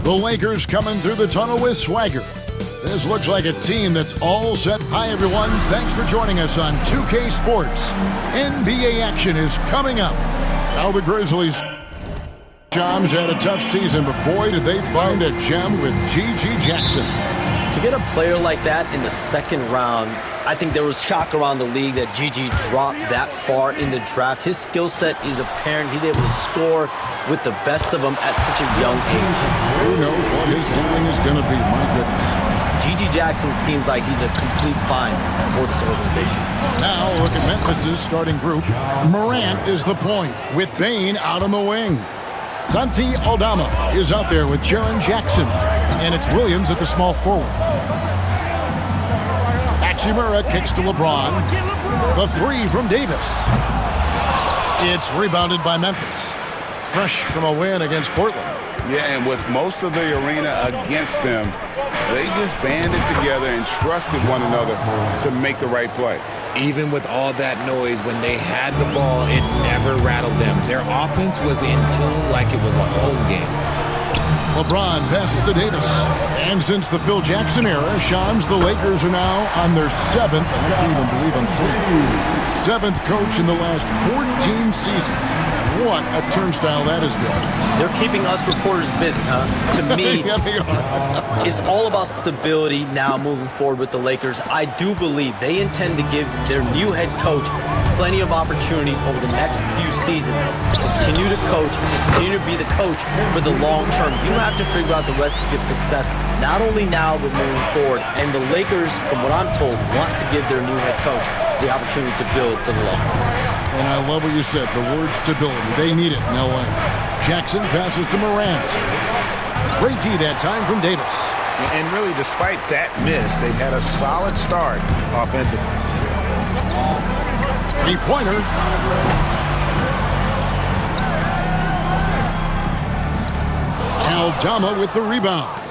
The Lakers coming through the tunnel with swagger. This looks like a team that's all set. Hi, everyone. Thanks for joining us on 2K Sports. NBA action is coming up. Now the Grizzlies. Shams had a tough season, but boy, did they find a gem with G.G. Jackson. To get a player like that in the second round, I think there was shock around the league that G.G. dropped that far in the draft. His skill set is apparent. He's able to score with the best of them at such a young age. Who knows what his ceiling is going to be, my goodness. G.G. Jackson seems like he's a complete find for this organization. Now look at Memphis's starting group. Morant is the point with Bane out on the wing. Santi Aldama is out there with Jaren Jackson. And it's Williams at the small forward. Hachimura kicks to LeBron. The three from Davis. It's rebounded by Memphis. Fresh from a win against Portland. Yeah, and with most of the arena against them, they just banded together and trusted one another to make the right play. Even with all that noise, when they had the ball, it never rattled them. Their offense was in tune like it was a home game. LeBron passes to Davis. And since the Phil Jackson era, Shams, the Lakers are now on their seventh, I can't even believe I'm saying, seventh coach in the last 14 seasons. What a turnstile that has been. They're keeping us reporters busy, huh? To me, Yeah, they are. it's all about stability now moving forward with the Lakers. I do believe they intend to give their new head coach plenty of opportunities over the next few seasons to continue to coach and continue to be the coach for the long term. You have to figure out the recipe of success, not only now, but moving forward. And the Lakers, from what I'm told, want to give their new head coach the opportunity to build for the long term. And I love what you said, the word stability. They need it in L.A. Jackson passes to Morant. Great D that time from Davis. And really, despite that miss, they've had a solid start offensively. Three-pointer. Aldama with the rebound.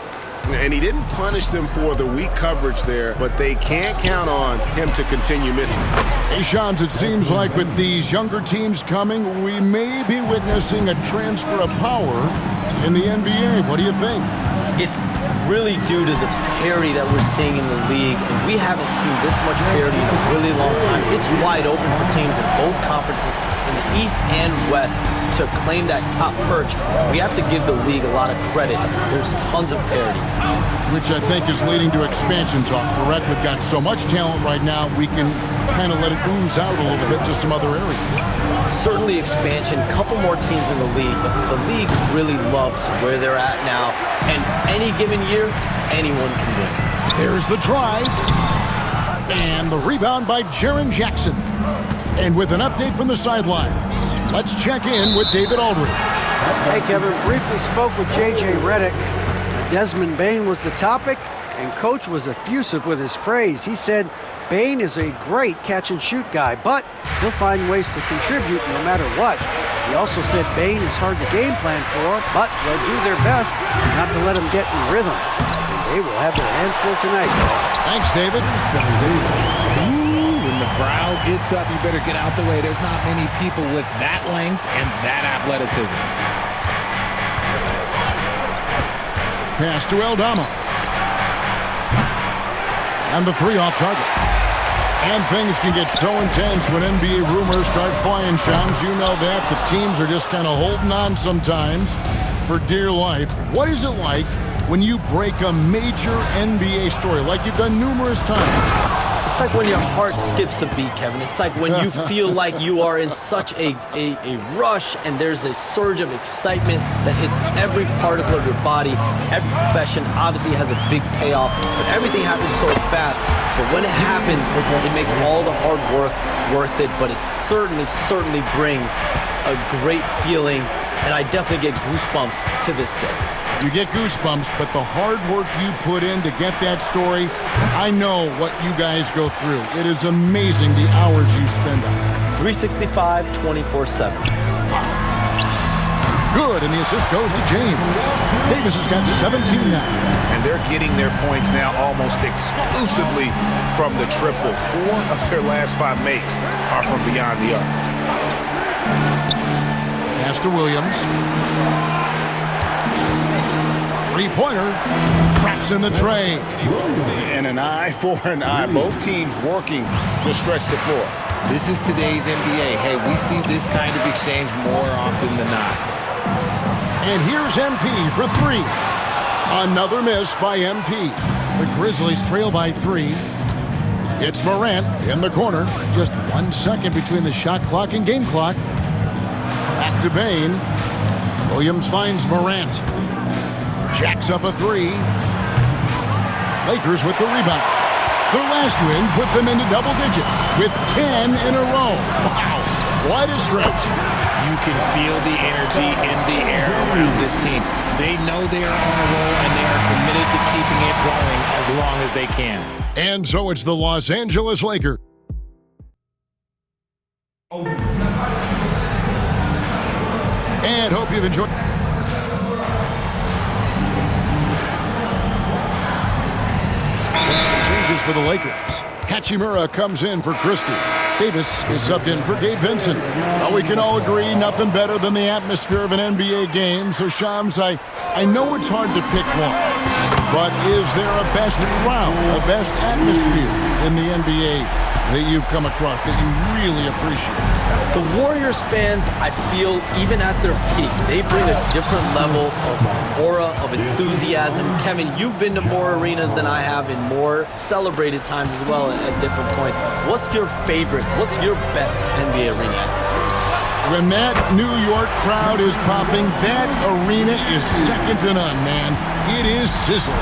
And he didn't punish them for the weak coverage there, but they can't count on him to continue missing. Hey, Shams, it seems like with these younger teams coming, we may be witnessing a transfer of power in the NBA. What do you think? It's really due to the parity that we're seeing in the league, and we haven't seen this much parity in a really long time. It's wide open for teams in both conferences, in the East and West, to claim that top perch. We have to give the league a lot of credit. There's tons of parity. Which I think is leading to expansion talk, correct? We've got so much talent right now, we can kind of let it ooze out a little bit to some other areas. Certainly expansion, a couple more teams in the league, but the league really loves where they're at now. And any given year, anyone can win. There's the drive. And the rebound by Jaren Jackson. And with an update from the sidelines, let's check in with David Aldridge. Hey, Kevin. Briefly spoke with J.J. Redick. Desmond Bane was the topic, and Coach was effusive with his praise. He said Bane is a great catch-and-shoot guy, but he'll find ways to contribute no matter what. He also said Bane is hard to game plan for, but they'll do their best not to let him get in rhythm. And they will have their hands full tonight. Thanks, David. When the brow gets up, you better get out the way. There's not many people with that length and that athleticism. Pass to Aldama. And the three off target. And things can get so intense when NBA rumors start flying, Shams. You know that. The teams are just kind of holding on sometimes for dear life. What is it like when you break a major NBA story, like you've done numerous times? It's like when your heart skips a beat, Kevin. It's like when you feel like you are in such a rush and there's a surge of excitement that hits every particle of your body. Every profession obviously has a big payoff, but everything happens so fast. But when it happens, it makes all the hard work worth it, but it certainly brings a great feeling, and I definitely get goosebumps to this day. You get goosebumps, but the hard work you put in to get that story, I know what you guys go through. It is amazing the hours you spend on it. 365, 24/7. Good, and the assist goes to James. Davis has got 17 now. And they're getting their points now almost exclusively from the triple. 4 of their last 5 makes are from beyond the arc. Pass to Williams. Three-pointer. Traps in the tray. And an eye for an eye. Both teams working to stretch the floor. This is today's NBA. Hey, we see this kind of exchange more often than not. And here's MP for three. Another miss by MP. The Grizzlies trail by 3. It's Morant in the corner. Just 1 second between the shot clock and game clock. Back to Bane. Williams finds Morant. Jacks up a 3. Lakers with the rebound. Their last win put them into double digits with 10 in a row. Wow, quite a stretch. You can feel the energy in the air around this team. They know they are on a roll, and they are committed to keeping it going as long as they can. And so it's the Los Angeles Lakers. And hope you've enjoyed. Changes for the Lakers. Hachimura comes in for Christie. Davis is subbed in for Gabe Vincent. Well, we can all agree nothing better than the atmosphere of an NBA game. So, Shams, I know it's hard to pick one, but is there a best crowd, a best atmosphere in the NBA that you've come across that you really appreciate? The Warriors fans, I feel, even at their peak, they bring a different level of aura, of enthusiasm. Kevin, you've been to more arenas than I have in more celebrated times as well at different points. What's your favorite, what's your best NBA arena atmosphere? When that New York crowd is popping, that arena is second to none, man. It is sizzling.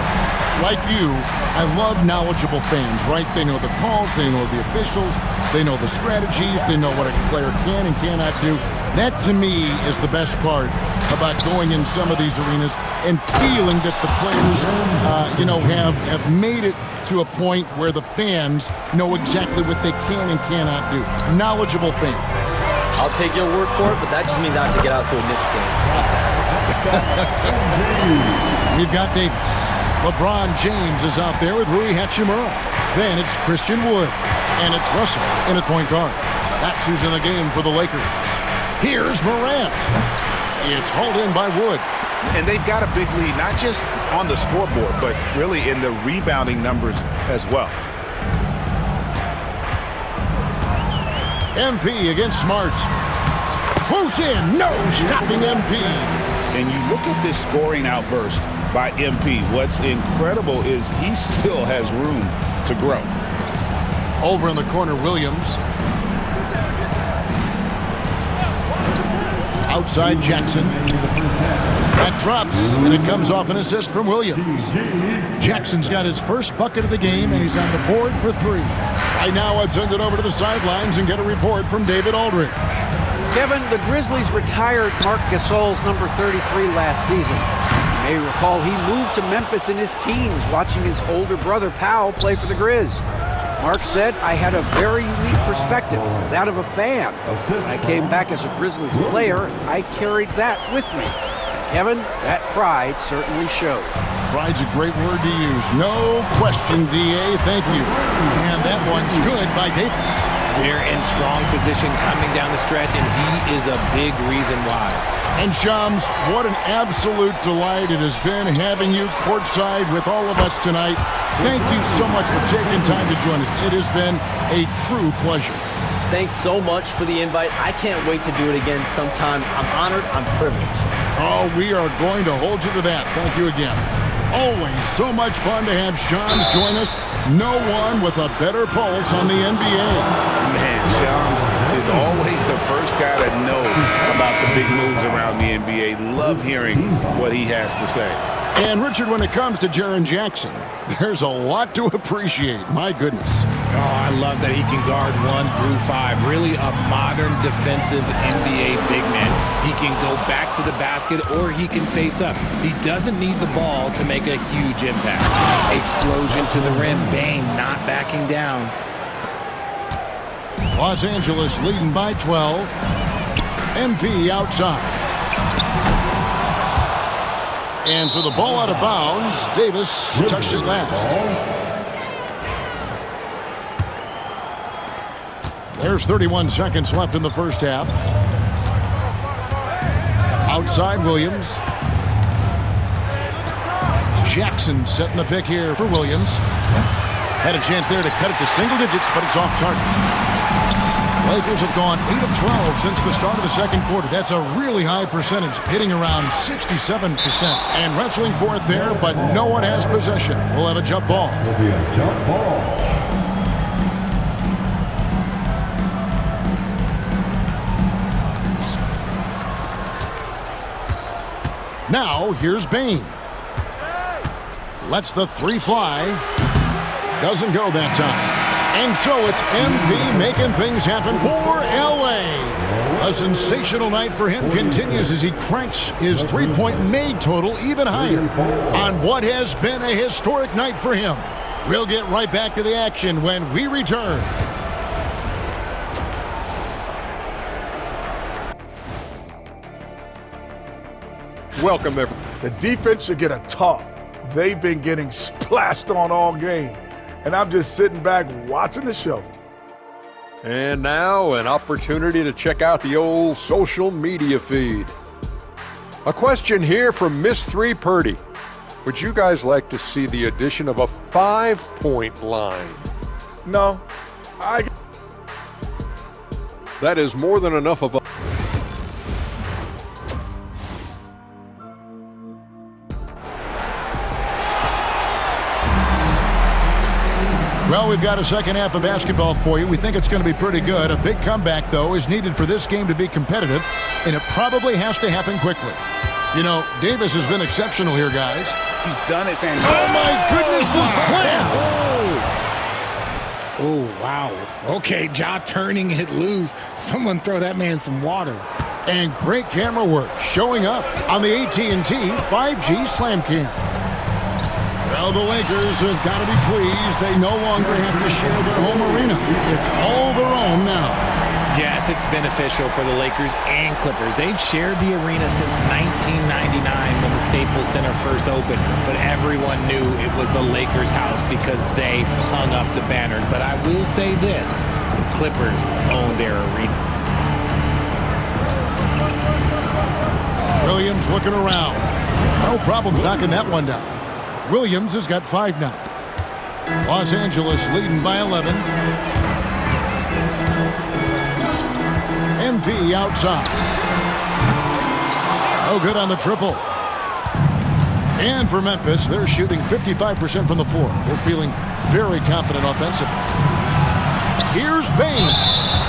Like you, I love knowledgeable fans, right? They know the calls, they know the officials, they know the strategies, they know what a player can and cannot do. That, to me, is the best part about going in some of these arenas and feeling that the players, have made it to a point where the fans know exactly what they can and cannot do. Knowledgeable fans. I'll take your word for it, but that just means I have to get out to a Knicks game. We've got Davis. LeBron James is out there with Rui Hachimura. Then it's Christian Wood. And it's Russell in at point guard. That's who's in the game for the Lakers. Here's Morant. It's hauled in by Wood. And they've got a big lead, not just on the scoreboard, but really in the rebounding numbers as well. MP against Smart. Who's in? No stopping MP. And you look at this scoring outburst by MP. What's incredible is he still has room to grow. Over in the corner, Williams. Outside Jackson. That drops, and it comes off an assist from Williams. Jackson's got his first bucket of the game, and he's on the board for 3. Right now, I'd send it over to the sidelines and get a report from David Aldridge. Kevin, the Grizzlies retired Marc Gasol's number 33 last season. You may recall he moved to Memphis in his teens, watching his older brother Powell play for the Grizz. Mark said, I had a very unique perspective, that of a fan. When I came back as a Grizzlies player, I carried that with me. Kevin, that pride certainly showed. Pride's a great word to use. No question, D.A. Thank you. And that one's good by Davis. They're in strong position coming down the stretch, and he is a big reason why. And Shams, what an absolute delight it has been having you courtside with all of us tonight. Thank you so much for taking time to join us. It has been a true pleasure. Thanks so much for the invite. I can't wait to do it again sometime. I'm honored. I'm privileged. Oh, we are going to hold you to that. Thank you again. Always so much fun to have Shams join us. No one with a better pulse on the NBA. Man, Shams is always the first guy to know about the big moves around the NBA. Love hearing what he has to say. And, Richard, when it comes to Jaren Jackson, there's a lot to appreciate. My goodness. Oh, I love that he can guard 1 through 5. Really a modern defensive NBA big man. He can go back to the basket or he can face up. He doesn't need the ball to make a huge impact. Explosion to the rim. Bane not backing down. Los Angeles leading by 12. MP outside. And so the ball out of bounds. Davis touched it last. There's 31 seconds left in the first half. Outside Williams. Jackson setting the pick here for Williams. Had a chance there to cut it to single digits, but it's off target. Lakers have gone 8 of 12 since the start of the second quarter. That's a really high percentage, hitting around 67%. And wrestling for it there, but no one has possession. We'll have a jump ball. Will be a jump ball. Now, here's Bane. Lets the three fly. Doesn't go that time. And so it's MP making things happen for LA. A sensational night for him continues as he cranks his three-point made total even higher on what has been a historic night for him. We'll get right back to the action when we return. Welcome, everyone. The defense should get a talk. They've been getting splashed on all game, and I'm just sitting back watching the show. And now an opportunity to check out the old social media feed. A question here from Miss 3 Purdy. Would you guys like to see the addition of a 5-point line? No, That is more than enough of a... Well, we've got a second half of basketball for you. We think it's going to be pretty good. A big comeback, though, is needed for this game to be competitive, and it probably has to happen quickly. You know, Davis has been exceptional here, guys. He's done it fantastic. Oh, my goodness, the slam! Oh, wow. Okay, Ja turning it loose. Someone throw that man some water. And great camera work showing up on the AT&T 5G Slam Cam. Well, the Lakers have got to be pleased. They no longer have to share their home arena. It's all their own now. Yes, it's beneficial for the Lakers and Clippers. They've shared the arena since 1999 when the Staples Center first opened, but everyone knew it was the Lakers' house because they hung up the banners. But I will say this, the Clippers own their arena. Williams looking around. No problems knocking that one down. Williams has got 5 now. Los Angeles leading by 11. MP outside. No good on the triple. And for Memphis, they're shooting 55% from the floor. They're feeling very confident offensively. Here's Bane.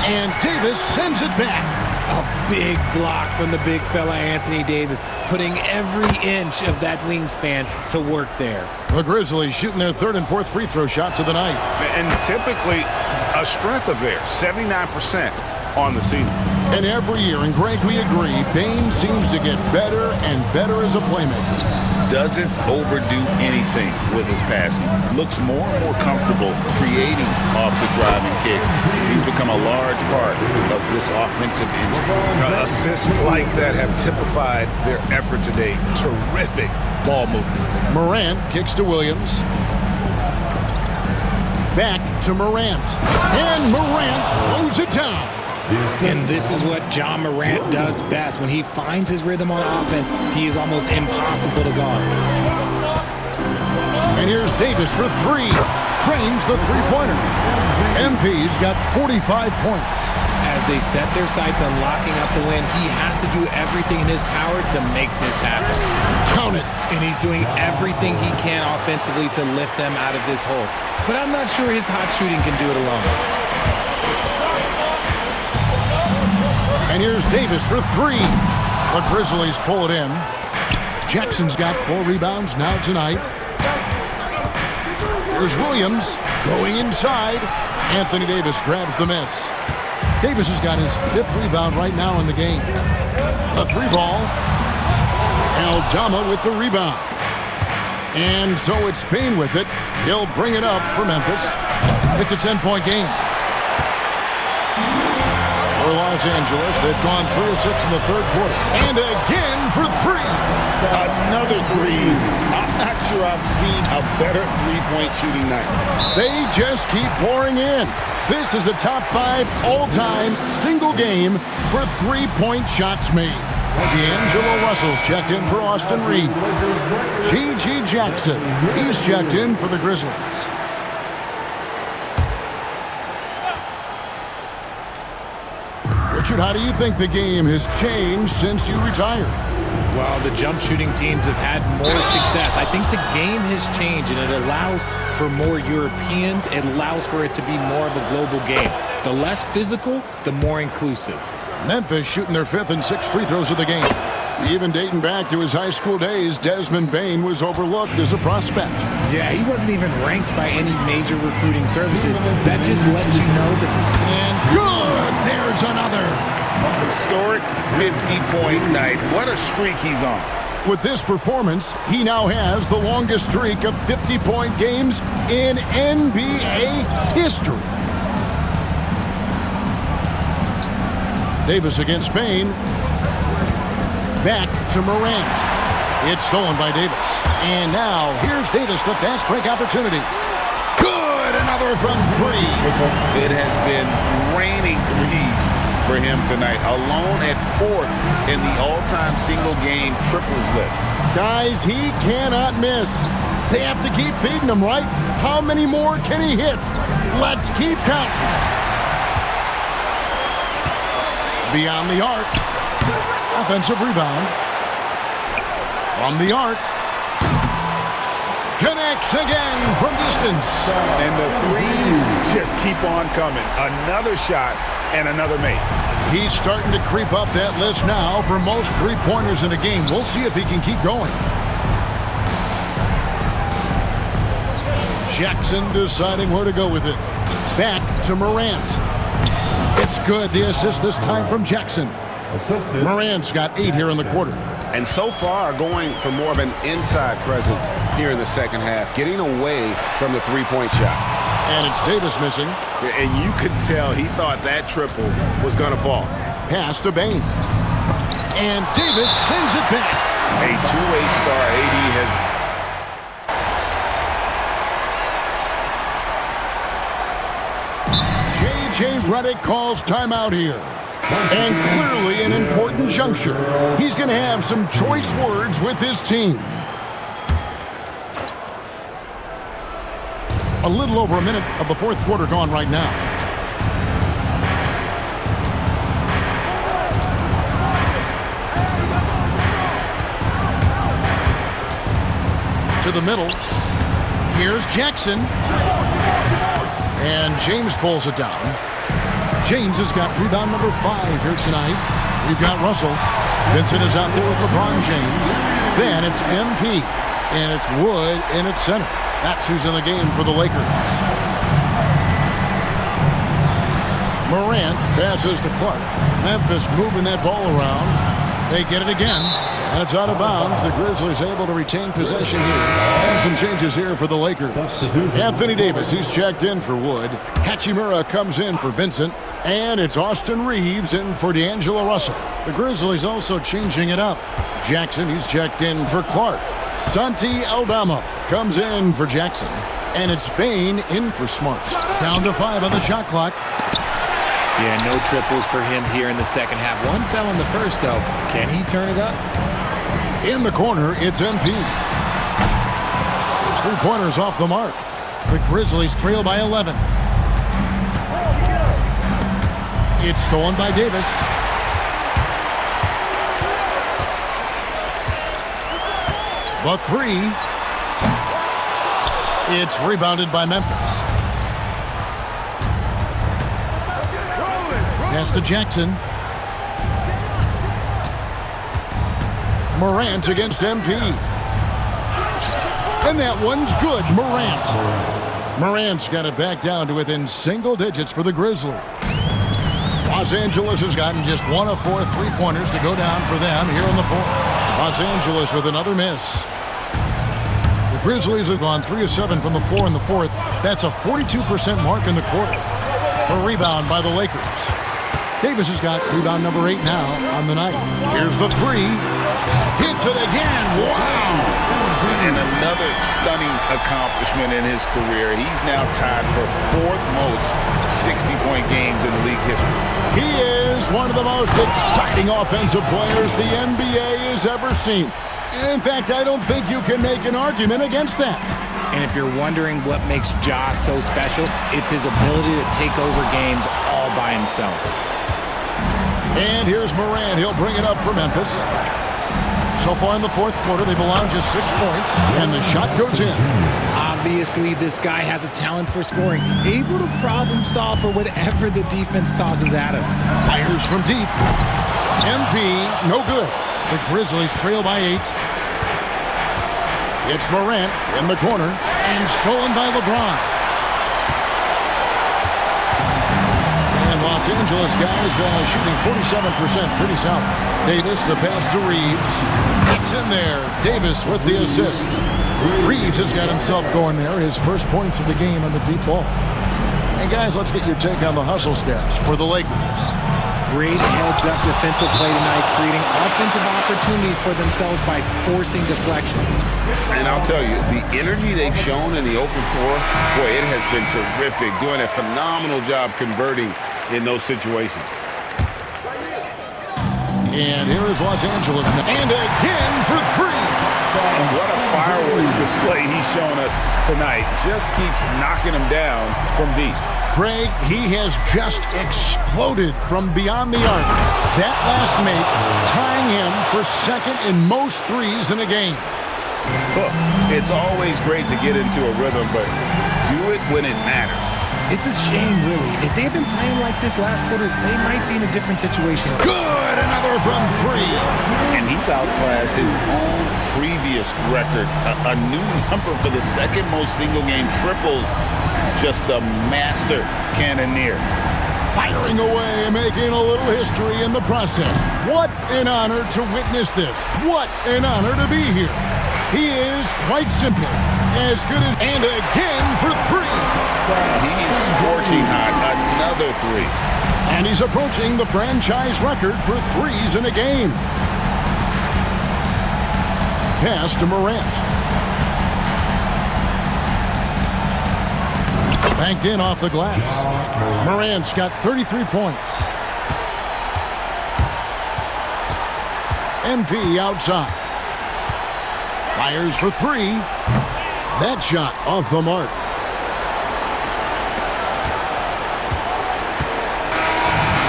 And Davis sends it back. A big block from the big fella Anthony Davis, putting every inch of that wingspan to work there. The Grizzlies shooting their 3rd and 4th free throw shots of the night. And typically a strength of theirs, 79% on the season. And every year, and Greg, we agree, Bane seems to get better and better as a playmaker. Doesn't overdo anything with his passing. Looks more and more comfortable creating off the driving kick. He's become a large part of this offensive engine. Assists like that have typified their effort today. Terrific ball movement. Morant kicks to Williams. Back to Morant. And Morant throws it down. And this is what Ja Morant does best. When he finds his rhythm on offense, he is almost impossible to guard. And here's Davis for 3. Trains the three-pointer. MP's got 45 points. As they set their sights on locking up the win, he has to do everything in his power to make this happen. Count it. And he's doing everything he can offensively to lift them out of this hole. But I'm not sure his hot shooting can do it alone. And here's Davis for 3. The Grizzlies pull it in. Jackson's got 4 rebounds now tonight. Here's Williams going inside. Anthony Davis grabs the miss. Davis has got his 5th rebound right now in the game. A 3-ball. Aldama with the rebound. And so it's Bane with it. He'll bring it up for Memphis. It's a 10-point game. For Los Angeles, they've gone 3 of 6 in the 3rd quarter. And again for 3. Another 3. I'm not sure I've seen a better three-point shooting night. They just keep pouring in. This is a top 5 all-time single game for 3-point shots made. D'Angelo Russell's checked in for Austin Reed. GGG Jackson. He's checked in for the Grizzlies. Richard, how do you think the game has changed since you retired? Well, the jump shooting teams have had more success. I think the game has changed, and it allows for more Europeans. It allows for it to be more of a global game. The less physical, the more inclusive. Memphis shooting their 5th and 6th free throws of the game. Even dating back to his high school days, Desmond Bane was overlooked as a prospect. Yeah, he wasn't even ranked by any major recruiting services. That just lets you know that this... And good! There's another. Historic 50-point night. What a streak he's on. With this performance, he now has the longest streak of 50-point games in NBA history. Davis against Bane. Back to Morant. It's stolen by Davis. And now, here's Davis, the fast break opportunity. Good! Another from 3. It has been raining threes for him tonight, alone at 4th in the all-time single-game triples list. Guys, he cannot miss. They have to keep feeding him, right? How many more can he hit? Let's keep counting. Beyond the arc. Offensive rebound. From the arc. Connects again from distance. And the threes just keep on coming. Another shot and another make. He's starting to creep up that list now for most three-pointers in a game. We'll see if he can keep going. Jackson deciding where to go with it. Back to Morant. It's good. The assist this time from Jackson. Morant's got 8 here in the quarter. And so far, going for more of an inside presence here in the second half, getting away from the three-point shot. And it's Davis missing. And you could tell he thought that triple was going to fall. Pass to Bane. And Davis sends it back. A two-way star. AD has... J.J. Redick calls timeout here. And clearly an important juncture. He's going to have some choice words with his team. A little over a minute of the 4th quarter gone right now. To the middle. Here's Jackson. And James pulls it down. James has got rebound number 5 here tonight. We've got Russell. Vincent is out there with LeBron James. Then it's MP. And it's Wood in at center. That's who's in the game for the Lakers. Morant passes to Clark. Memphis moving that ball around. They get it again. And it's out of bounds. The Grizzlies able to retain possession here. And some changes here for the Lakers. Anthony Davis, he's checked in for Wood. Hachimura comes in for Vincent. And it's Austin Reeves in for D'Angelo Russell. The Grizzlies also changing it up. Jackson, he's checked in for Clark. Santi Aldama comes in for Jackson. And it's Bane in for Smart. Down to 5 on the shot clock. Yeah, no triples for him here in the second half. One fell in the first, though. Can he turn it up? In the corner, it's MP. His 3-pointers off the mark. The Grizzlies trail by 11. It's stolen by Davis. The 3. It's rebounded by Memphis. Pass to Jackson. Morant against MP. And that one's good. Morant's got it back down to within single digits for the Grizzlies. Los Angeles has gotten just 1 of 4 3-pointers to go down for them here in the 4th. Los Angeles with another miss. The Grizzlies have gone 3 of 7 from the floor in the 4th. That's a 42% mark in the quarter. A rebound by the Lakers. Davis has got rebound number 8 now on the night. Here's the 3. Hits it again. Wow! And another stunning accomplishment in his career. He's now tied for 4th most 60-point games in league history. He is one of the most exciting offensive players the NBA has ever seen. In fact, I don't think you can make an argument against that. And if you're wondering what makes Ja so special, it's his ability to take over games all by himself. And here's Morant. He'll bring it up for Memphis. So far in the fourth quarter, they've allowed just 6 points, and the shot goes in. Obviously, this guy has a talent for scoring, able to problem solve for whatever the defense tosses at him. Fires from deep. MP, no good. The Grizzlies trail by 8. It's Morant in the corner, and stolen by LeBron. And Los Angeles guys shooting 47%, pretty solid. Davis, the pass to Reeves. It's in there. Davis with the assist. Reeves has got himself going there. His first points of the game on the deep ball. And guys, let's get your take on the hustle stats for the Lakers. Great heads-up defensive play tonight, creating offensive opportunities for themselves by forcing deflections. And I'll tell you, the energy they've shown in the open floor, boy, it has been terrific. Doing a phenomenal job converting in those situations. And here is Los Angeles. And again for 3. And what a fireworks display he's shown us tonight. Just keeps knocking them down from deep. Craig, he has just exploded from beyond the arc. That last make tying him for second in most threes in a game. Look, it's always great to get into a rhythm, but do it when it matters. It's a shame, really. If they had been playing like this last quarter, they might be in a different situation. Good! Another from 3. And he's outclassed his own previous record. A new number for the second most single-game triples. Just a master cannoneer. Firing away and making a little history in the process. What an honor to witness this. What an honor to be here. He is, quite simply, as good as... And again for 3. He's scorching hot. Another 3. And he's approaching the franchise record for threes in a game. Pass to Morant. Banked in off the glass. Morant's got 33 points. MP outside. Fires for 3. That shot off the mark.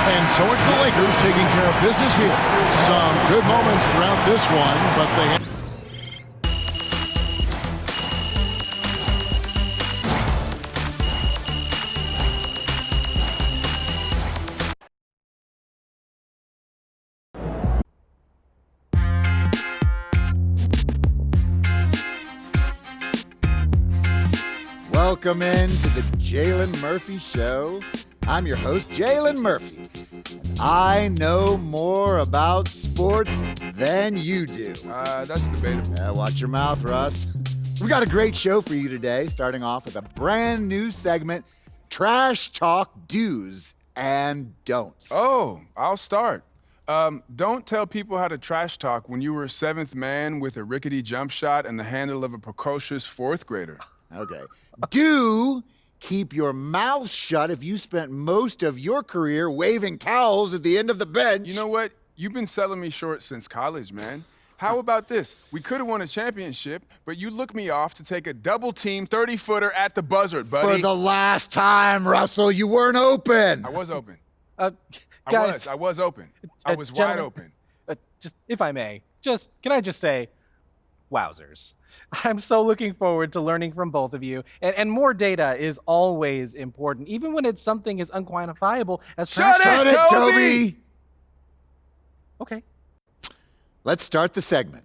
And so it's the Lakers taking care of business here. Some good moments throughout this one, but they... Welcome in to the Jalen Murphy Show. I'm your host, Jalen Murphy. I know more about sports than you do. That's debatable. Watch your mouth, Russ. We got a great show for you today, starting off with a brand new segment, Trash Talk Do's and Don'ts. Oh, I'll start. Don't tell people how to trash talk when you were a 7th man with a rickety jump shot and the handle of a precocious 4th grader. Okay. Do keep your mouth shut if you spent most of your career waving towels at the end of the bench. You know what? You've been selling me short since college, man. How about this? We could have won a championship, but you looked me off to take a double-team 30-footer at the buzzer, buddy. For the last time, Russell, you weren't open. I was open. Guys, I was open. I was wide open. Just, if I may, can I just say, wowzers. I'm so looking forward to learning from both of you. And more data is always important, even when it's something as unquantifiable as trash talk. Shut it, Toby! Okay. Let's start the segment.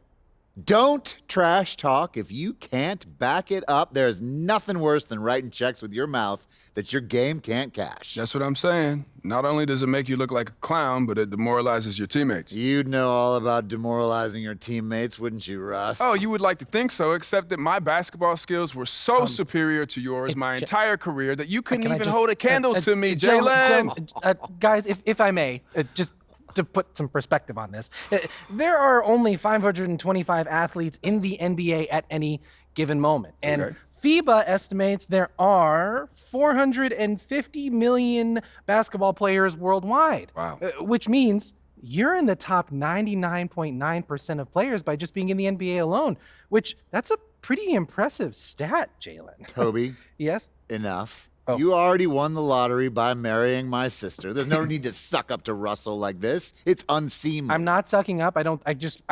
Don't trash talk if you can't back it up. There's nothing worse than writing checks with your mouth that your game can't cash. That's what I'm saying. Not only does it make you look like a clown, but it demoralizes your teammates. You'd know all about demoralizing your teammates, wouldn't you, Russ? Oh, you would like to think so, except that my basketball skills were so superior to yours my entire career that you couldn't even hold a candle to me, Jalen. Guys, if I may, just to put some perspective on this, there are only 525 athletes in the NBA at any given moment. And FIBA estimates there are 450 million basketball players worldwide. Wow. Which means you're in the top 99.9% of players by just being in the NBA alone, which that's a pretty impressive stat, Jalen. Toby. Yes? Enough. Oh. You already won the lottery by marrying my sister. There's no need to suck up to Russell like this. It's unseemly. I'm not sucking up. I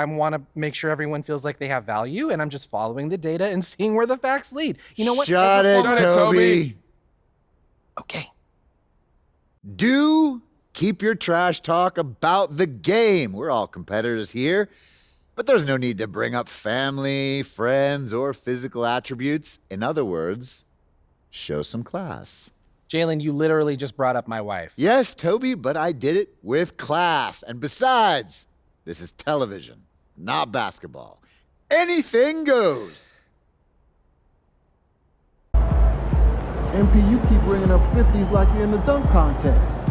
want to make sure everyone feels like they have value, and I'm just following the data and seeing where the facts lead. You know what? Shut it, Toby. Okay. Do keep your trash talk about the game. We're all competitors here, but there's no need to bring up family, friends, or physical attributes. In other words, show some class. Jalen, you literally just brought up my wife. Yes, Toby, but I did it with class. And besides, this is television, not basketball. Anything goes. MP, you keep bringing up 50s like you're in the dunk contest.